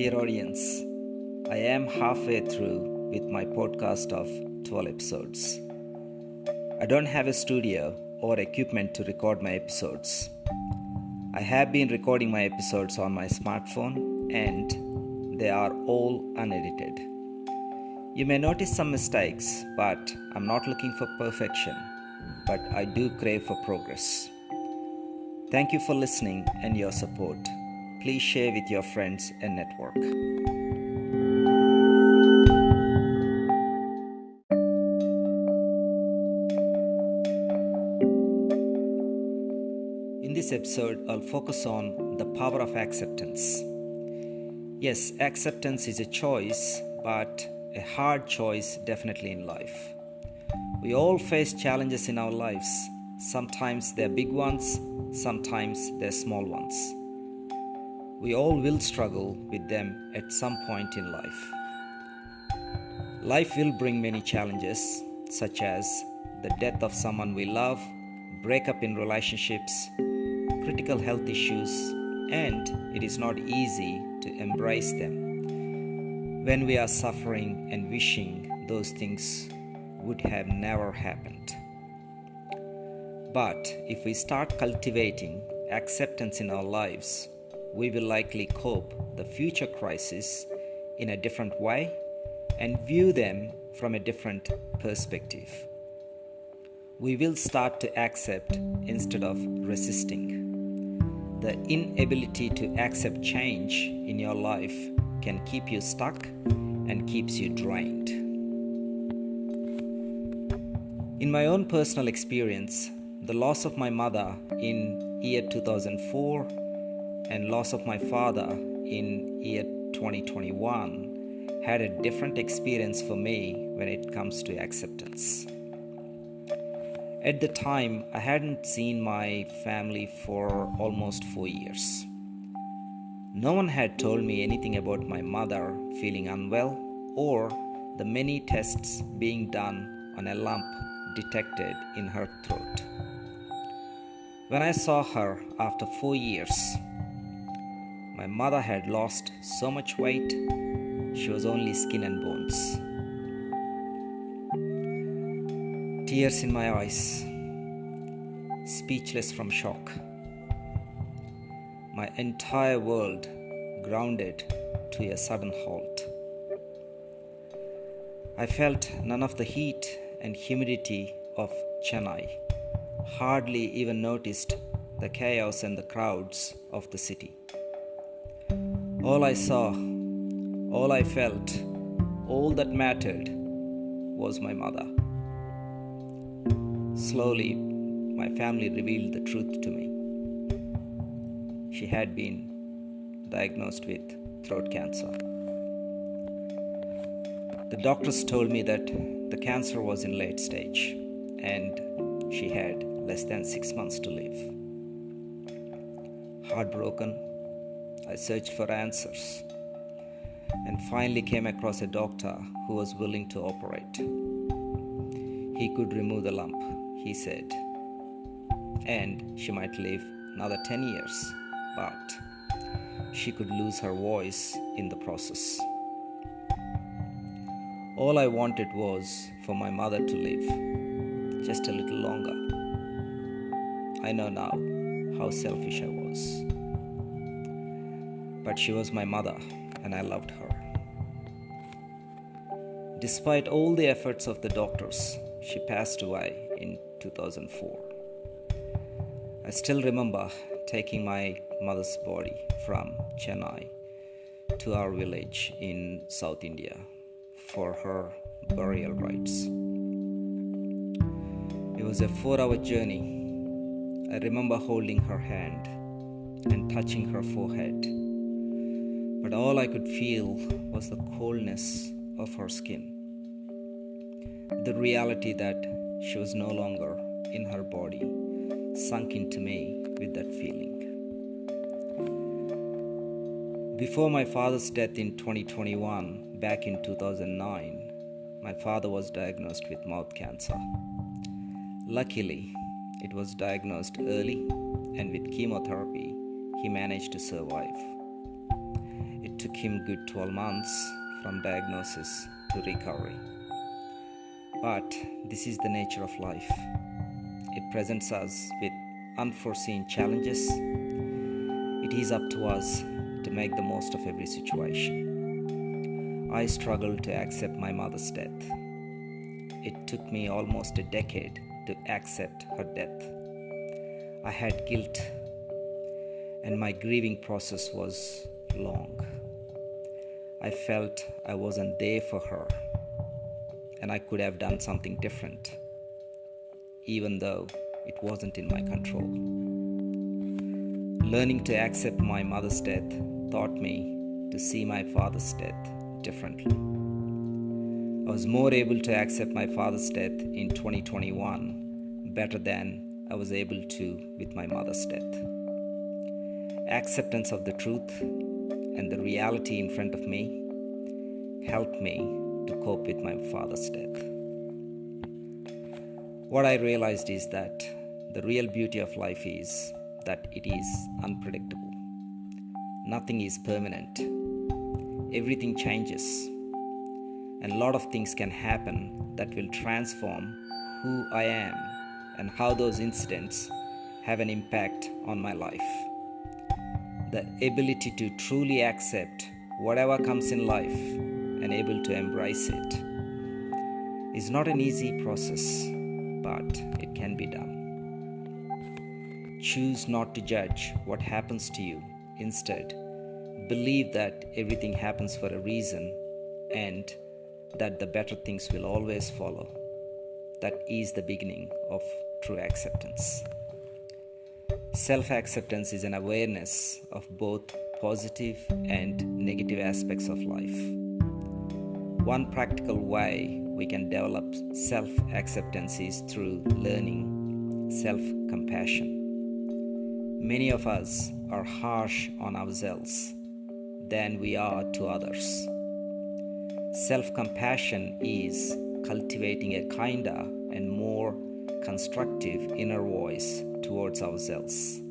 Dear audience, I am halfway through with my podcast of 12 episodes. I don't have a studio or equipment to record my episodes. I have been recording my episodes on my smartphone and they are all unedited. You may notice some mistakes, but I'm not looking for perfection, but I do crave for progress. Thank you for listening and your support. Please share with your friends and network. In this episode, I'll focus on the power of acceptance. Yes, acceptance is a choice, but a hard choice definitely in life. We all face challenges in our lives. Sometimes they're big ones, sometimes they're small ones. We all will struggle with them at some point in life. Life will bring many challenges, such as the death of someone we love, breakup in relationships, critical health issues, and it is not easy to embrace them when we are suffering and wishing those things would have never happened. But if we start cultivating acceptance in our lives, we will likely cope the future crises in a different way and view them from a different perspective. We will start to accept instead of resisting. The inability to accept change in your life can keep you stuck and keeps you drained. In my own personal experience, the loss of my mother in year 2004 and loss of my father in year 2021 had a different experience for me when it comes to acceptance. At the time, I hadn't seen my family for almost 4 years. No one had told me anything about my mother feeling unwell or the many tests being done on a lump detected in her throat. When I saw her after 4 years, my mother had lost so much weight, she was only skin and bones. Tears in my eyes, speechless from shock. My entire world grounded to a sudden halt. I felt none of the heat and humidity of Chennai, hardly even noticed the chaos and the crowds of the city. All I saw, all I felt, all that mattered was my mother. Slowly, my family revealed the truth to me. She had been diagnosed with throat cancer. The doctors told me that the cancer was in late stage and she had less than 6 months to live. Heartbroken, I searched for answers and finally came across a doctor who was willing to operate. He could remove the lump, he said, and she might live another 10 years, but she could lose her voice in the process. All I wanted was for my mother to live just a little longer. I know now how selfish I was. But she was my mother and I loved her. Despite all the efforts of the doctors, she passed away in 2004. I still remember taking my mother's body from Chennai to our village in South India for her burial rites. It was a 4-hour journey. I remember holding her hand and touching her forehead, but all I could feel was the coldness of her skin. The reality that she was no longer in her body sunk into me with that feeling. Before my father's death in 2021, back in 2009, my father was diagnosed with mouth cancer. Luckily, it was diagnosed early, and with chemotherapy, he managed to survive. It it took him good 12 months from diagnosis to recovery. But this is the nature of life. It presents us with unforeseen challenges. It is up to us to make the most of every situation. I struggled to accept my mother's death. It took me almost a decade to accept her death. I had guilt, and my grieving process was long. I felt I wasn't there for her, and I could have done something different, even though it wasn't in my control. Learning to accept my mother's death taught me to see my father's death differently. I was more able to accept my father's death in 2021 better than I was able to with my mother's death. Acceptance of the truth and the reality in front of me helped me to cope with my father's death. What I realized is that the real beauty of life is that it is unpredictable. Nothing is permanent. Everything changes. And a lot of things can happen that will transform who I am and how those incidents have an impact on my life. The ability to truly accept whatever comes in life and able to embrace it is not an easy process, but it can be done. Choose not to judge what happens to you. Instead, believe that everything happens for a reason and that the better things will always follow. That is the beginning of true acceptance. Self-acceptance is an awareness of both positive and negative aspects of life. One practical way we can develop self-acceptance is through learning self-compassion. Many of us are harsh on ourselves than we are to others. Self-compassion is cultivating a kinder and more constructive inner voice towards ourselves.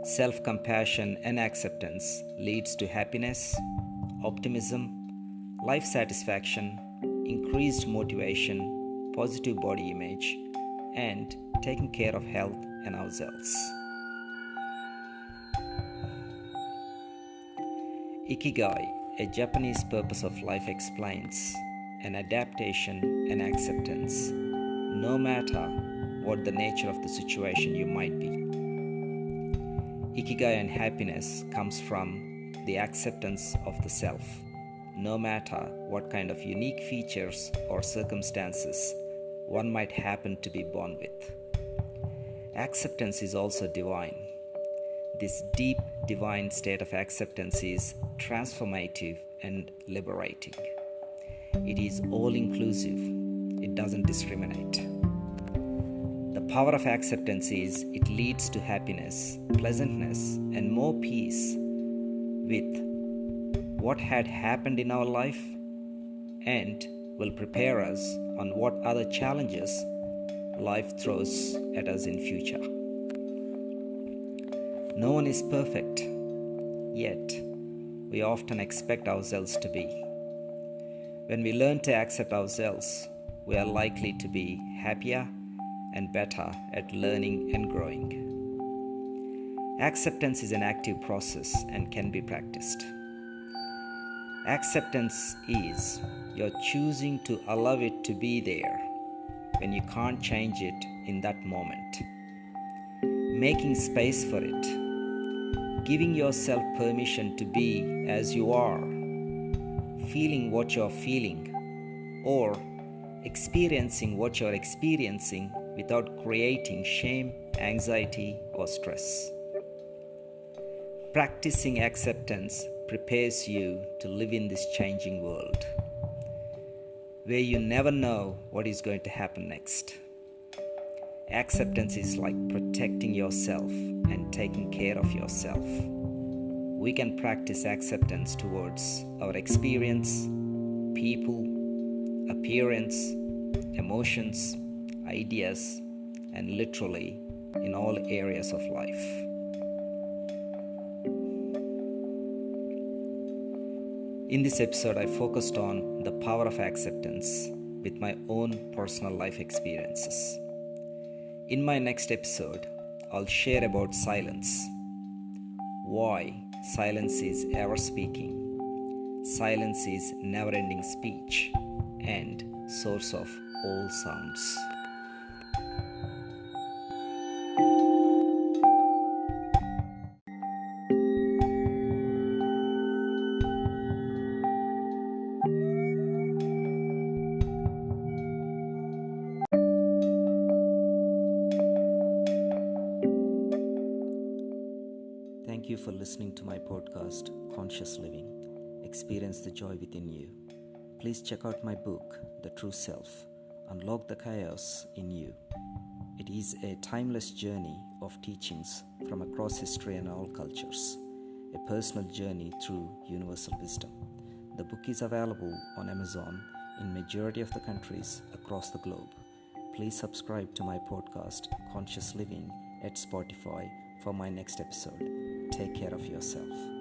Self-compassion and acceptance leads to happiness, optimism, life satisfaction, increased motivation, positive body image, and taking care of health and ourselves. Ikigai, a Japanese purpose of life, explains an adaptation and acceptance, no matter what the nature of the situation you might be. Ikigai and happiness comes from the acceptance of the self, no matter what kind of unique features or circumstances one might happen to be born with. Acceptance is also divine. This deep divine state of acceptance is transformative and liberating. It is all-inclusive. It doesn't discriminate. The power of acceptance is it leads to happiness, pleasantness, and more peace with what had happened in our life and will prepare us on what other challenges life throws at us in future. No one is perfect, yet we often expect ourselves to be. When we learn to accept ourselves, we are likely to be happier and better at learning and growing. Acceptance is an active process and can be practiced. Acceptance is your choosing to allow it to be there when you can't change it in that moment. Making space for it. Giving yourself permission to be as you are. Feeling what you're feeling, or experiencing what you're experiencing without creating shame, anxiety, or stress. Practicing acceptance prepares you to live in this changing world, where you never know what is going to happen next. Acceptance is like protecting yourself and taking care of yourself. We can practice acceptance towards our experience, people, appearance, emotions, ideas, and literally in all areas of life. In this episode, I focused on the power of acceptance with my own personal life experiences. In my next episode, I'll share about silence. Why silence is ever speaking, silence is never ending speech, and source of all sounds. Thank you for listening to my podcast, Conscious Living. Experience the joy within you. Please check out my book, The True Self. Unlock the chaos in you. It is a timeless journey of teachings from across history and all cultures. A personal journey through universal wisdom. The book is available on Amazon in majority of the countries across the globe. Please subscribe to my podcast, Conscious Living, at Spotify for my next episode. Take care of yourself.